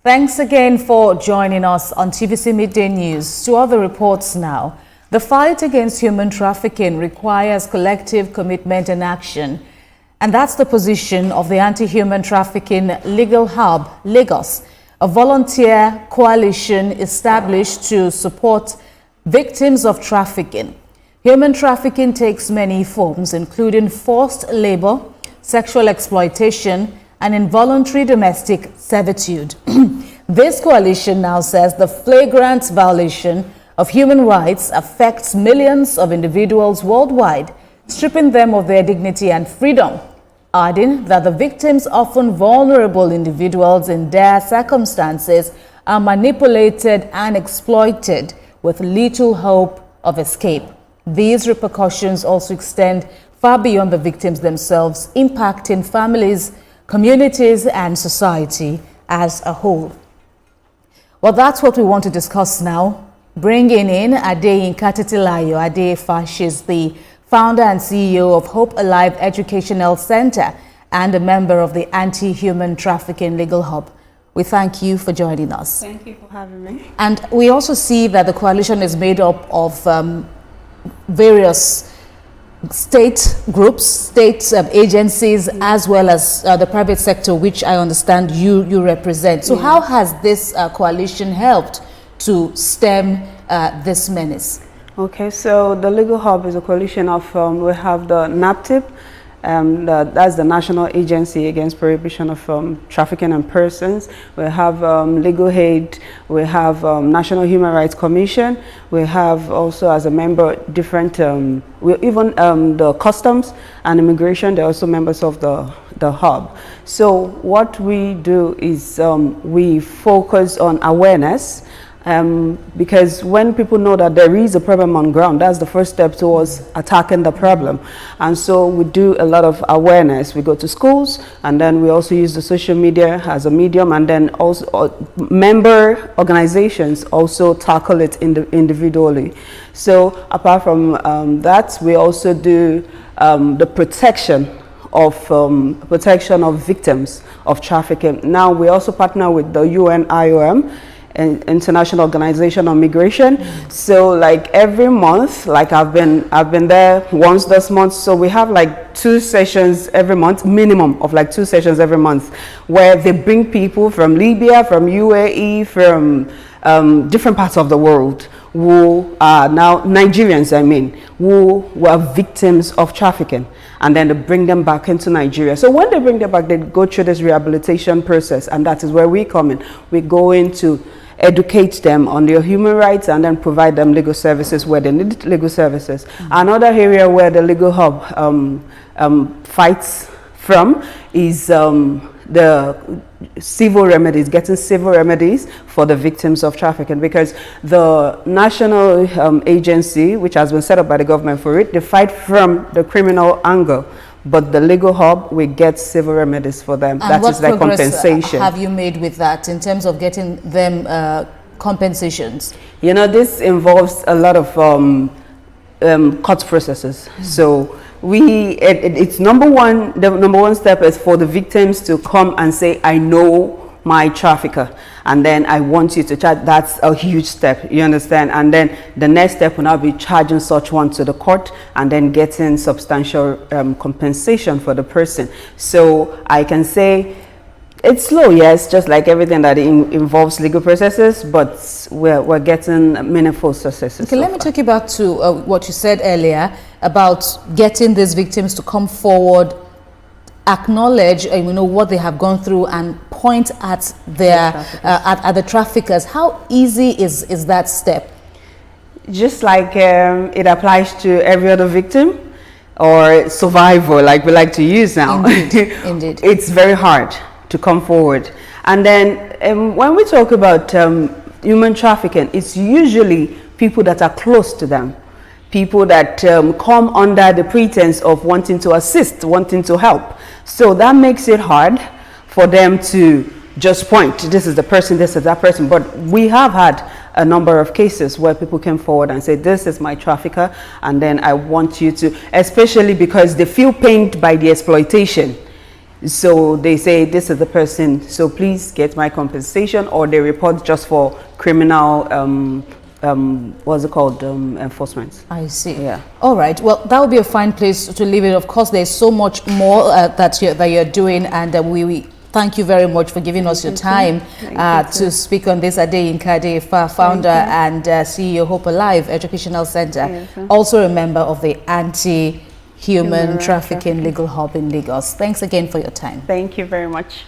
Thanks again for joining us on TVC Midday News. To other reports now. The fight against human trafficking requires collective commitment and action. And that's the position of the Anti-Human Trafficking Legal Hub, Lagos, a volunteer coalition established to support victims of trafficking. Human trafficking takes many forms, including forced labor, sexual exploitation, and involuntary domestic servitude. This coalition now says the flagrant violation of human rights affects millions of individuals worldwide, stripping them of their dignity and freedom, adding that the victims, often vulnerable individuals in dire circumstances, are manipulated and exploited with little hope of escape. These repercussions also extend far beyond the victims themselves, impacting families, communities, and society as a whole. Well, that's what we want to discuss now. Bringing in Ade Nkatitilayo. Ade she's the founder and CEO of Hope Alive Educational Center and a member of the Anti-Human Trafficking Legal Hub. We thank you for joining us. Thank you for having me. And we also see that the coalition is made up of various state groups, state agencies, as well as the private sector, which I understand you represent. So how has this coalition helped to stem this menace? Okay, so the Legal Hub is a coalition of, we have the NAPTIP, that's the National Agency Against Prohibition of Trafficking in Persons. We have Legal Aid, we have National Human Rights Commission, we have also as a member different, even the Customs and Immigration, they're also members of the hub. So what we do is we focus on awareness, because when people know that there is a problem on ground, that's the first step towards attacking the problem. And so we do a lot of awareness. We go to schools, and then we also use the social media as a medium, and then also member organizations also tackle it individually. So apart from that, we also do the protection of victims of trafficking. Now we also partner with the UNIOM, International Organization on Migration. So like every month, like I've been there once this month, so we have like 2 sessions every month, minimum of like 2 sessions every month, where they bring people from Libya, from UAE, from different parts of the world, who are now Nigerians, who were victims of trafficking, and then they bring them back into Nigeria. So when they bring them back, they go through this rehabilitation process, and that is where we come in. We go in to educate them on their human rights and then provide them legal services where they need legal services. Another area where the Legal Hub fights from is the civil remedies, getting civil remedies for the victims of trafficking, because the national agency, which has been set up by the government for it, they fight from the criminal angle. But the Legal Hub, we get civil remedies for them. And that is their compensation. Have you made with that in terms of getting them compensations? You know, this involves a lot of court processes. So it's the number one step is for the victims to come and say, I know my trafficker, and then I want you to charge. That's a huge step, you understand? And then the next step will now be charging such one to the court and then getting substantial compensation for the person. So I can say it's slow, yes, just like everything that involves legal processes, but we're getting meaningful successes. Okay, let me take you back to what you said earlier about getting these victims to come forward, acknowledge what they have gone through, and point at their at the traffickers. How easy is that step? Just like it applies to every other victim or survivor, like we like to use now. Indeed. It's very hard to come forward. And then when we talk about human trafficking, it's usually people that are close to them, people that come under the pretense of wanting to assist, wanting to help. So that makes it hard for them to just point, this is the person, this is that person. But we have had a number of cases where people came forward and said, this is my trafficker, and then I want you to, especially because they feel pained by the exploitation. So they say, this is the person, so please get my compensation, or they report just for criminal, what's it called, enforcement. I see. Yeah. All right. Well, that would be a fine place to leave it. Of course, there's so much more that you're doing, and we thank you very much for giving us your time to speak on this. Adeyinka Adeyefa, founder and CEO, Hope Alive Educational Center, also a member of the Anti-Human Trafficking Legal Hub in Lagos. Thanks again for your time. Thank you very much.